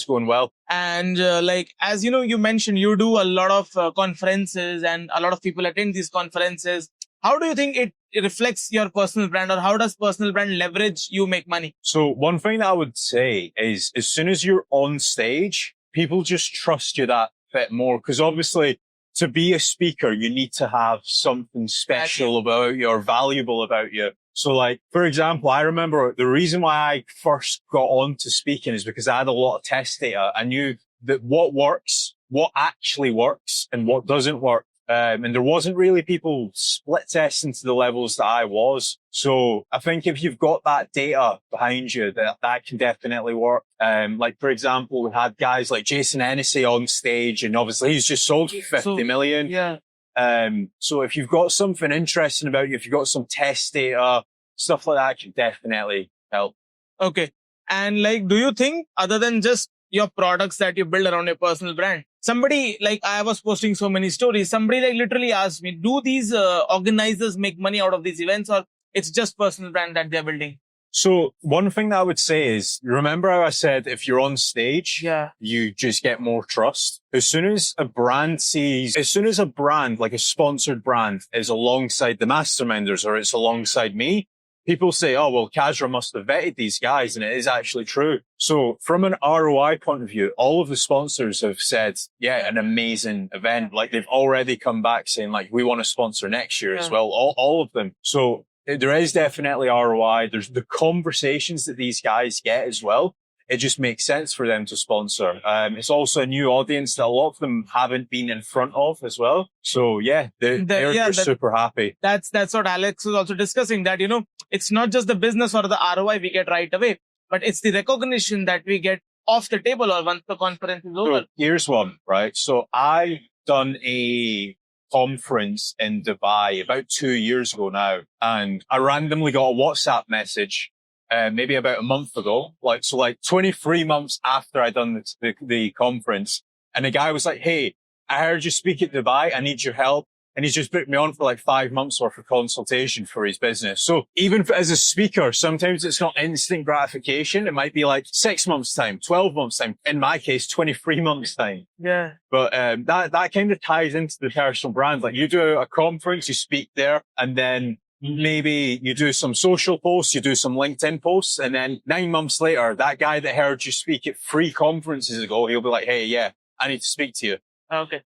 It's going well. And like, as you know, you mentioned you do a lot of conferences and a lot of people attend these conferences. How do you think it reflects your personal brand, or how does personal brand leverage you make money? So one thing that I would say is as soon as you're on stage, people just trust you that bit more. Because obviously to be a speaker, you need to have something special about you or valuable about you. So like, for example, I remember the reason why I first got on to speaking is because I had a lot of test data. I knew that what works, what actually works and what doesn't work. And there wasn't really people split testing to the levels that I was. So I think if you've got that data behind you, that can definitely work. Like, for example, we had guys like Jason Hennessy on stage, and obviously he's just sold for 50 million. Yeah. So if you've got something interesting about you, if you've got some test data, stuff like that can definitely help. Okay. And like, do you think other than just your products that you build around your personal brand, somebody, like, I was posting so many stories, somebody like literally asked me, do these organizers make money out of these events, or it's just personal brand that they're building? So one thing that I would say is, remember how I said, if you're on stage, you just get more trust. As soon as a brand, like a sponsored brand, is alongside the masterminders or it's alongside me, people say, oh, well, Kazra must have vetted these guys, and it is actually true. So from an ROI point of view, all of the sponsors have said, yeah, an amazing event. Like, they've already come back saying, like, we want to sponsor next year as well. All of them. So there is definitely ROI. There's the conversations that these guys get as well. It just makes sense for them to sponsor. It's also a new audience that a lot of them haven't been in front of as well. So yeah, they're super happy. That's what Alex was also discussing, that, you know, it's not just the business or the ROI we get right away, but it's the recognition that we get off the table or once the conference is over. So here's one, right? So I done a conference in Dubai about 2 years ago now, and I randomly got a WhatsApp message maybe about a month ago, like 23 months after I'd done the conference, and the guy was like, hey, I heard you speak at Dubai, I need your help. And he's just booked me on for like 5 months worth of consultation for his business. So even as a speaker, sometimes it's not instant gratification. It might be like 6 months time, 12 months time. In my case, 23 months time. Yeah. But that kind of ties into the personal brand. Like, you do a conference, you speak there, and then maybe you do some social posts, you do some LinkedIn posts, and then 9 months later, that guy that heard you speak at 3 conferences ago, he'll be like, hey, yeah, I need to speak to you. Okay.